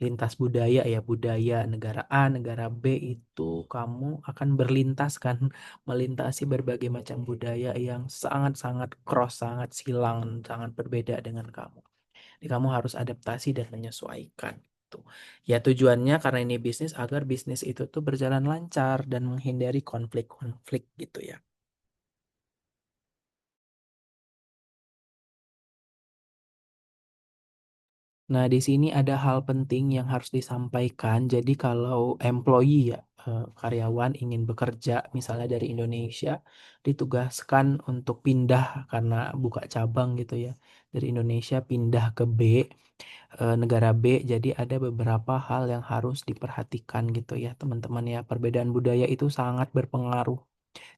S1: Lintas budaya ya budaya negara A, negara B itu kamu akan berlintas kan melintasi berbagai macam budaya yang sangat-sangat cross, sangat silang, sangat berbeda dengan kamu. Jadi kamu harus adaptasi dan menyesuaikan. Tuh. Ya tujuannya karena ini bisnis agar bisnis itu tuh berjalan lancar dan menghindari konflik-konflik gitu ya. Nah, di sini ada hal penting yang harus disampaikan. Jadi kalau employee ya, karyawan ingin bekerja misalnya dari Indonesia, ditugaskan untuk pindah karena buka cabang gitu ya. Dari Indonesia pindah ke B, negara B. Jadi ada beberapa hal yang harus diperhatikan gitu ya, teman-teman ya. Perbedaan budaya itu sangat berpengaruh.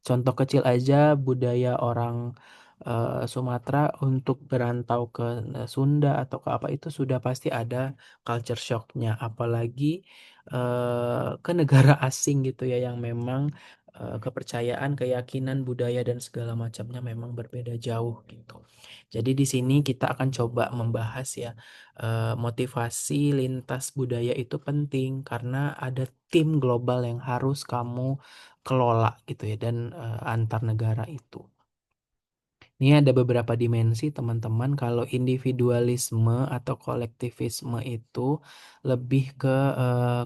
S1: Contoh kecil aja budaya orang Sumatera untuk berantau ke Sunda atau ke apa itu sudah pasti ada culture shocknya, apalagi ke negara asing gitu ya yang memang kepercayaan, keyakinan, budaya dan segala macamnya memang berbeda jauh gitu. Jadi di sini kita akan coba membahas ya motivasi lintas budaya itu penting karena ada tim global yang harus kamu kelola gitu ya dan antar negara itu. Ini ada beberapa dimensi teman-teman. Kalau individualisme atau kolektivisme itu lebih ke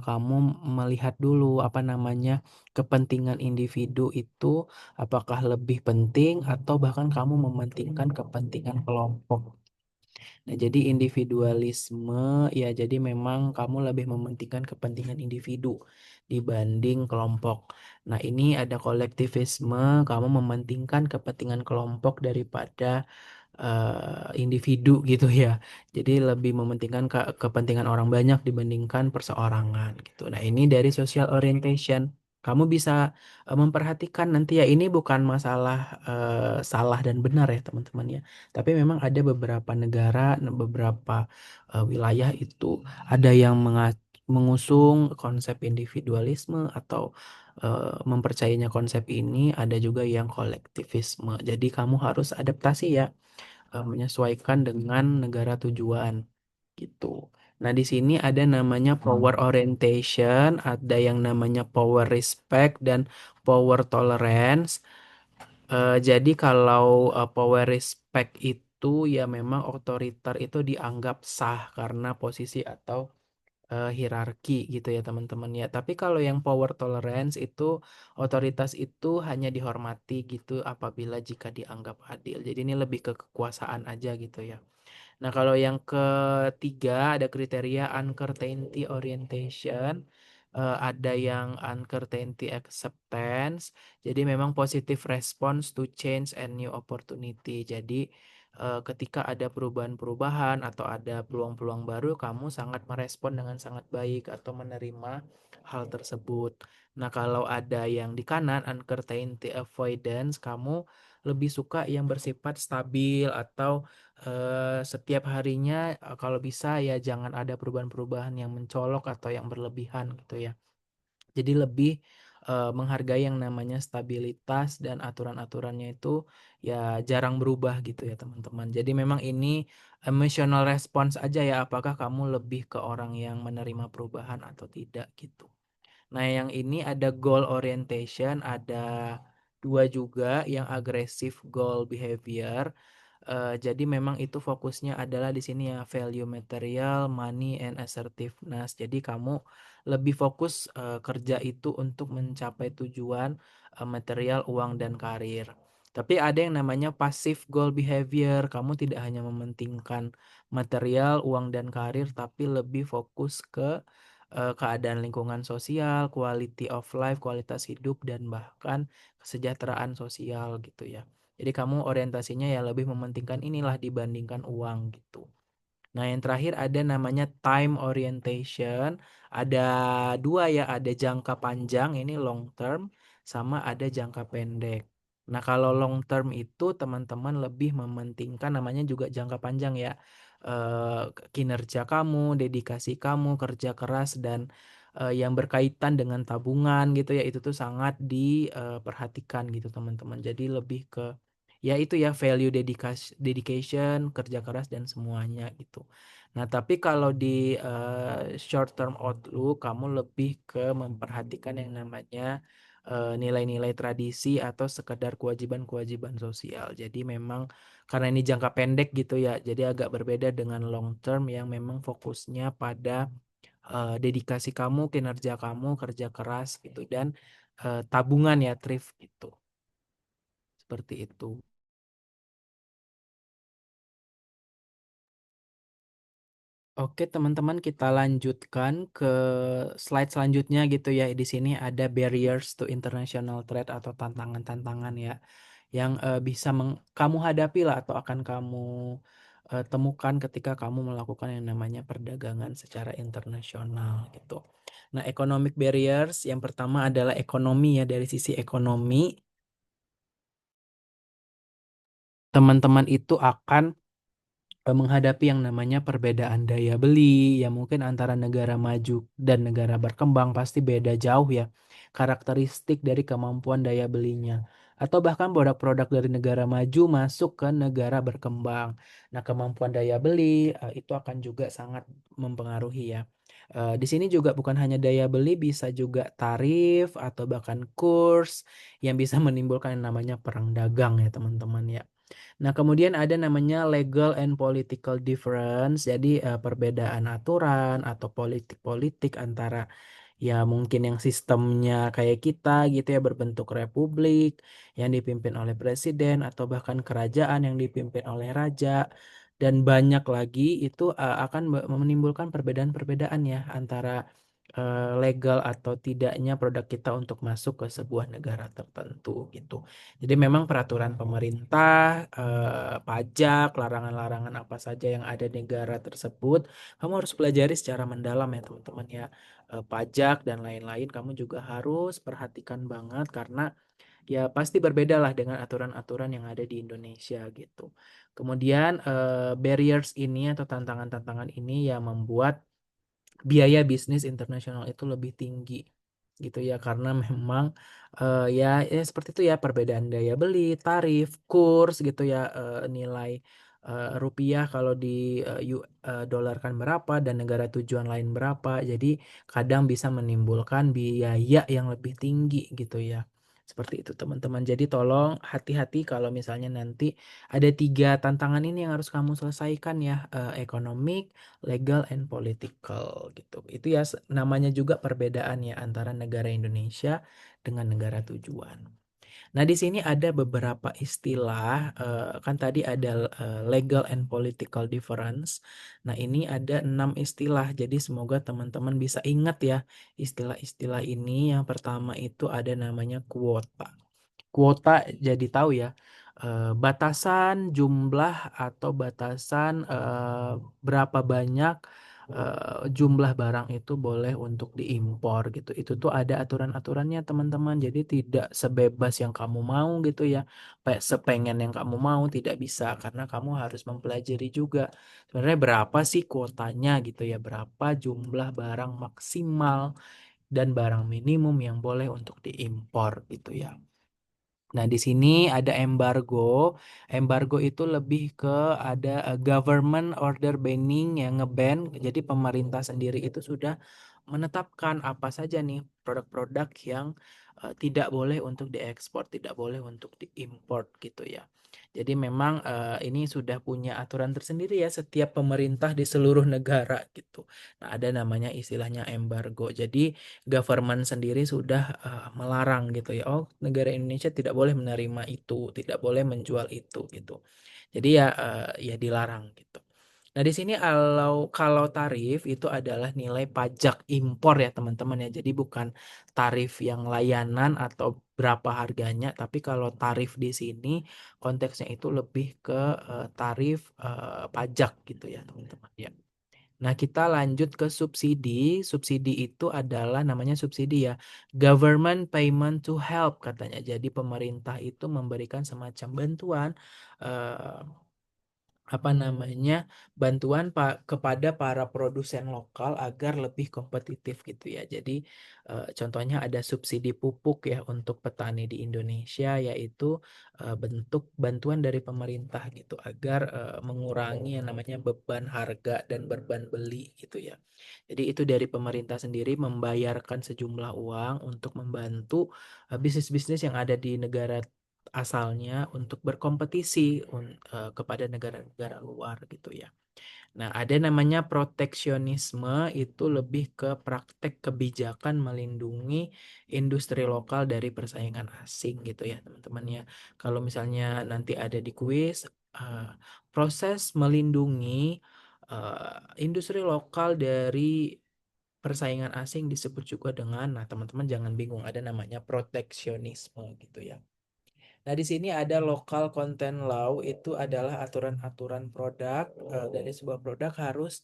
S1: kamu melihat dulu apa namanya kepentingan individu itu apakah lebih penting atau bahkan kamu mementingkan kepentingan kelompok. Nah, jadi individualisme ya jadi memang kamu lebih mementingkan kepentingan individu dibanding kelompok. Nah, ini ada kolektivisme, kamu mementingkan kepentingan kelompok daripada individu gitu ya. Jadi lebih mementingkan kepentingan orang banyak dibandingkan perseorangan gitu. Nah, ini dari social orientation. Kamu bisa memperhatikan nanti ya ini bukan masalah salah dan benar ya teman-teman ya. Tapi memang ada beberapa negara, beberapa wilayah itu ada yang mengusung konsep individualisme atau mempercayainya konsep ini, ada juga yang kolektivisme. Jadi kamu harus adaptasi ya menyesuaikan dengan negara tujuan gitu. Nah, di sini ada namanya power orientation, ada yang namanya power respect dan power tolerance. Jadi kalau power respect itu ya memang otoriter itu dianggap sah karena posisi atau hierarki gitu ya teman-teman ya. Tapi kalau yang power tolerance itu otoritas itu hanya dihormati gitu apabila jika dianggap adil. Jadi ini lebih ke kekuasaan aja gitu ya. Nah, kalau yang ketiga ada kriteria uncertainty orientation, ada yang uncertainty acceptance. Jadi memang positive response to change and new opportunity. Jadi ketika ada perubahan-perubahan atau ada peluang-peluang baru, kamu sangat merespon dengan sangat baik atau menerima hal tersebut. Nah, kalau ada yang di kanan uncertainty avoidance, kamu lebih suka yang bersifat stabil atau setiap harinya kalau bisa ya jangan ada perubahan-perubahan yang mencolok atau yang berlebihan gitu ya. Jadi lebih menghargai yang namanya stabilitas dan aturan-aturannya itu ya jarang berubah gitu ya teman-teman. Jadi memang ini emotional response aja ya apakah kamu lebih ke orang yang menerima perubahan atau tidak gitu. Nah, yang ini ada goal orientation, ada dua juga yang aggressive goal behavior. Jadi memang itu fokusnya adalah di sini ya value material, money and assertiveness. Jadi kamu lebih fokus kerja itu untuk mencapai tujuan material, uang dan karir. Tapi ada yang namanya passive goal behavior. Kamu tidak hanya mementingkan material, uang dan karir, tapi lebih fokus ke keadaan lingkungan sosial, quality of life, kualitas hidup dan bahkan kesejahteraan sosial gitu ya. Jadi kamu orientasinya ya lebih mementingkan inilah dibandingkan uang gitu. Nah, yang terakhir ada namanya time orientation. Ada dua ya, ada jangka panjang ini long term sama ada jangka pendek. Nah, kalau long term itu teman-teman lebih mementingkan namanya juga jangka panjang ya. Kinerja kamu, dedikasi kamu, kerja keras dan yang berkaitan dengan tabungan gitu ya, itu tuh sangat diperhatikan gitu teman-teman. Jadi lebih ke ya itu ya value dedication, kerja keras dan semuanya gitu. Nah, tapi kalau di short term outlook kamu lebih ke memperhatikan yang namanya nilai-nilai tradisi atau sekedar kewajiban-kewajiban sosial. Jadi memang karena ini jangka pendek gitu ya, jadi agak berbeda dengan long term yang memang fokusnya pada dedikasi kamu, kinerja kamu, kerja keras gitu dan tabungan ya, thrift gitu. Seperti itu. Oke, teman-teman, kita lanjutkan ke slide selanjutnya gitu ya. Di sini ada barriers to international trade atau tantangan-tantangan ya yang bisa kamu hadapi lah atau akan kamu temukan ketika kamu melakukan yang namanya perdagangan secara internasional gitu. Nah, economic barriers yang pertama adalah ekonomi ya, dari sisi ekonomi teman-teman itu akan menghadapi yang namanya perbedaan daya beli ya mungkin antara negara maju dan negara berkembang pasti beda jauh ya karakteristik dari kemampuan daya belinya atau bahkan produk-produk dari negara maju masuk ke negara berkembang. Nah, kemampuan daya beli itu akan juga sangat mempengaruhi ya. Di sini juga bukan hanya daya beli, bisa juga tarif atau bahkan kurs yang bisa menimbulkan yang namanya perang dagang ya teman-teman ya. Nah, kemudian ada namanya legal and political difference. Jadi perbedaan aturan atau politik-politik antara ya mungkin yang sistemnya kayak kita gitu ya berbentuk republik yang dipimpin oleh presiden atau bahkan kerajaan yang dipimpin oleh raja dan banyak lagi itu akan menimbulkan perbedaan-perbedaan ya antara legal atau tidaknya produk kita untuk masuk ke sebuah negara tertentu gitu. Jadi memang peraturan pemerintah, pajak, larangan-larangan apa saja yang ada di negara tersebut, kamu harus pelajari secara mendalam ya teman-teman ya. Pajak dan lain-lain kamu juga harus perhatikan banget karena ya pasti berbeda lah dengan aturan-aturan yang ada di Indonesia gitu. Kemudian barriers ini atau tantangan-tantangan ini yang membuat biaya bisnis internasional itu lebih tinggi gitu ya karena memang ya seperti itu ya perbedaan daya beli, tarif, kurs gitu ya nilai rupiah kalau di dolarkan berapa dan negara tujuan lain berapa. Jadi kadang bisa menimbulkan biaya yang lebih tinggi gitu ya. Seperti itu teman-teman. Jadi tolong hati-hati kalau misalnya nanti ada tiga tantangan ini yang harus kamu selesaikan ya, ekonomik, legal and political gitu. Itu ya namanya juga perbedaan ya antara negara Indonesia dengan negara tujuan. Nah, di sini ada beberapa istilah, kan tadi ada legal and political difference. Nah, ini ada 6 istilah. Jadi semoga teman-teman bisa ingat ya istilah-istilah ini. Yang pertama itu ada namanya kuota. Kuota jadi tahu ya, batasan jumlah atau batasan berapa banyak jumlah barang itu boleh untuk diimpor gitu. Itu tuh ada aturan-aturannya teman-teman. Jadi tidak sebebas yang kamu mau gitu ya. Sepengen yang kamu mau tidak bisa karena kamu harus mempelajari juga sebenarnya berapa sih kuotanya gitu ya. Berapa jumlah barang maksimal dan barang minimum yang boleh untuk diimpor gitu ya. Nah, di sini ada embargo. Embargo itu lebih ke ada government order banning yang ngeban. Jadi pemerintah sendiri itu sudah menetapkan apa saja nih produk-produk yang tidak boleh untuk diekspor, tidak boleh untuk diimport gitu ya. Jadi memang ini sudah punya aturan tersendiri ya setiap pemerintah di seluruh negara gitu. Nah, ada namanya istilahnya embargo. Jadi government sendiri sudah melarang gitu ya. Oh, negara Indonesia tidak boleh menerima itu, tidak boleh menjual itu gitu. Jadi ya ya dilarang gitu. Nah, di sini kalau kalau tarif itu adalah nilai pajak impor ya teman-teman ya. Jadi bukan tarif yang layanan atau berapa harganya, tapi kalau tarif di sini konteksnya itu lebih ke tarif pajak gitu ya teman-teman ya. Nah, kita lanjut ke subsidi. Subsidi itu adalah namanya subsidi ya. Government payment to help katanya. Jadi pemerintah itu memberikan semacam bantuan eh, apa namanya bantuan kepada para produsen lokal agar lebih kompetitif gitu ya. Jadi contohnya ada subsidi pupuk ya untuk petani di Indonesia yaitu bentuk bantuan dari pemerintah gitu agar mengurangi yang namanya beban harga dan beban beli gitu ya. Jadi itu dari pemerintah sendiri membayarkan sejumlah uang untuk membantu bisnis-bisnis yang ada di negara asalnya untuk berkompetisi kepada negara-negara luar gitu ya. Nah, ada namanya proteksionisme itu lebih ke praktek kebijakan melindungi industri lokal dari persaingan asing gitu ya, teman-teman ya. Kalau misalnya nanti ada di kuis proses melindungi industri lokal dari persaingan asing disebut juga dengan, nah teman-teman jangan bingung, ada namanya proteksionisme gitu ya. Nah, di sini ada local content law, itu adalah aturan-aturan produk dari sebuah produk harus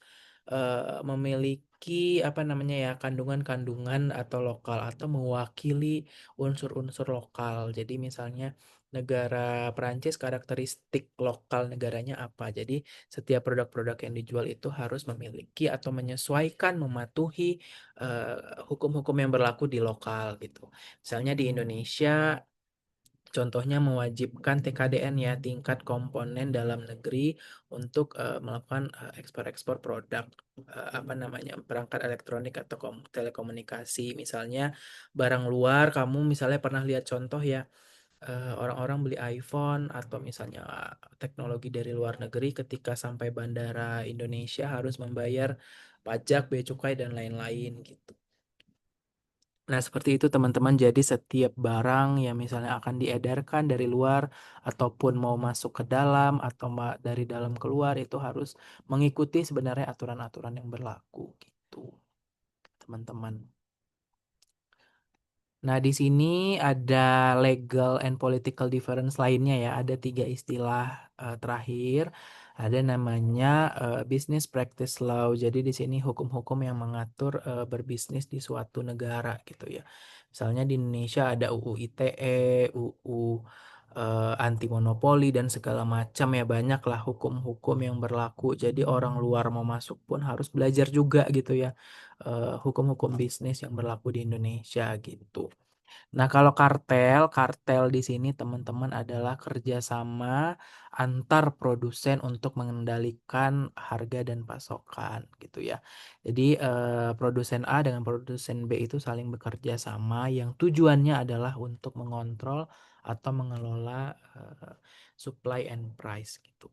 S1: memiliki apa namanya ya kandungan-kandungan atau lokal atau mewakili unsur-unsur lokal. Jadi misalnya negara Perancis karakteristik lokal negaranya apa. Jadi setiap produk-produk yang dijual itu harus memiliki atau menyesuaikan mematuhi eh, hukum-hukum yang berlaku di lokal gitu. Misalnya di Indonesia contohnya mewajibkan TKDN ya, tingkat komponen dalam negeri untuk melakukan ekspor-ekspor produk apa namanya perangkat elektronik atau telekomunikasi. Misalnya barang luar, kamu misalnya pernah lihat contoh ya orang-orang beli iPhone atau misalnya teknologi dari luar negeri ketika sampai bandara Indonesia harus membayar pajak, bea cukai dan lain-lain gitu. Nah, seperti itu teman-teman. Jadi setiap barang yang misalnya akan diedarkan dari luar ataupun mau masuk ke dalam atau dari dalam keluar itu harus mengikuti sebenarnya aturan-aturan yang berlaku gitu, teman-teman. Nah, di sini ada legal and political difference lainnya ya. Ada tiga istilah terakhir. Ada namanya business practice law. Jadi di sini hukum-hukum yang mengatur berbisnis di suatu negara gitu ya. Misalnya di Indonesia ada UU ITE, UU anti monopoli dan segala macam ya banyak lah hukum-hukum yang berlaku. Jadi orang luar mau masuk pun harus belajar juga gitu ya hukum-hukum bisnis yang berlaku di Indonesia gitu. Nah, kalau kartel, kartel di sini teman-teman adalah kerjasama antar produsen untuk mengendalikan harga dan pasokan gitu ya. Jadi produsen A dengan produsen B itu saling bekerja sama yang tujuannya adalah untuk mengontrol atau mengelola supply and price gitu.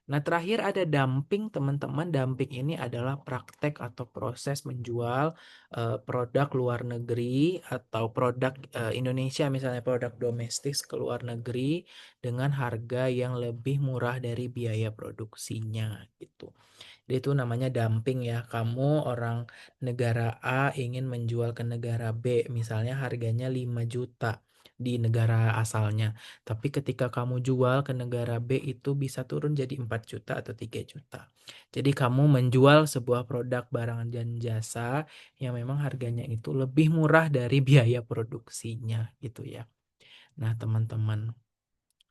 S1: Nah, terakhir ada dumping, teman-teman. Dumping ini adalah praktek atau proses menjual produk luar negeri atau produk Indonesia, misalnya produk domestik ke luar negeri dengan harga yang lebih murah dari biaya produksinya gitu. Itu namanya dumping ya. Kamu orang negara A ingin menjual ke negara B, misalnya harganya 5 juta di negara asalnya. Tapi ketika kamu jual ke negara B itu bisa turun jadi 4 juta atau 3 juta. Jadi kamu menjual sebuah produk barang dan jasa yang memang harganya itu lebih murah dari biaya produksinya gitu ya. Nah, teman-teman.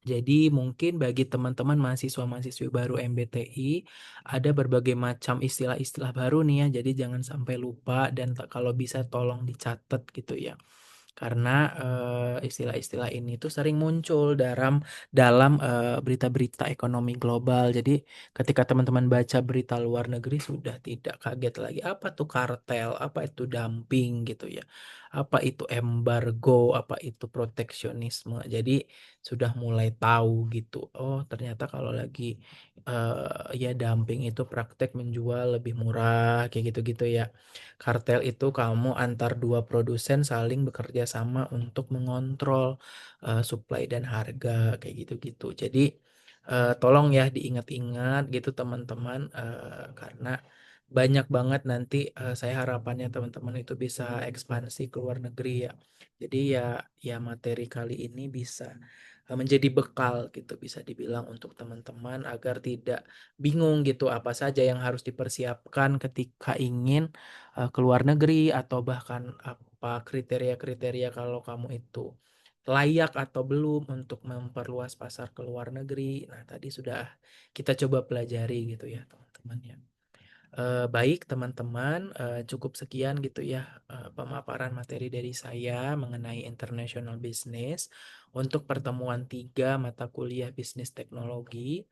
S1: Jadi mungkin bagi teman-teman mahasiswa-mahasiswi baru MBTI ada berbagai macam istilah-istilah baru nih ya. Jadi jangan sampai lupa dan kalau bisa tolong dicatat gitu ya. karena istilah-istilah ini tuh sering muncul dalam berita-berita ekonomi global. Jadi ketika teman-teman baca berita luar negeri sudah tidak kaget lagi apa tuh kartel, apa itu dumping gitu ya. Apa itu embargo, apa itu proteksionisme. Jadi sudah mulai tahu gitu. Oh, ternyata kalau lagi ya dumping itu praktek menjual lebih murah kayak gitu-gitu ya. Kartel itu kamu antar dua produsen saling bekerja sama untuk mengontrol supply dan harga kayak gitu-gitu. Jadi tolong ya diingat-ingat gitu teman-teman, karena banyak banget nanti saya harapannya teman-teman itu bisa ekspansi ke luar negeri ya. Jadi ya materi kali ini bisa menjadi bekal gitu bisa dibilang untuk teman-teman agar tidak bingung gitu apa saja yang harus dipersiapkan ketika ingin ke luar negeri atau bahkan apa kriteria-kriteria kalau kamu itu layak atau belum untuk memperluas pasar ke luar negeri. Nah, tadi sudah kita coba pelajari gitu ya, teman-teman ya. Baik teman-teman, cukup sekian gitu ya pemaparan materi dari saya mengenai international business untuk pertemuan 3 mata kuliah bisnis teknologi.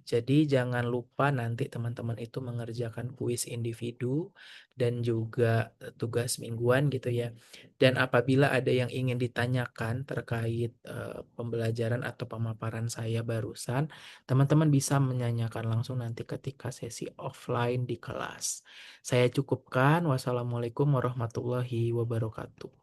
S1: Jadi jangan lupa nanti teman-teman itu mengerjakan kuis individu dan juga tugas mingguan gitu ya. Dan apabila ada yang ingin ditanyakan terkait pembelajaran atau pemaparan saya barusan, teman-teman bisa menanyakan langsung nanti ketika sesi offline di kelas. Saya cukupkan. Wassalamualaikum warahmatullahi wabarakatuh.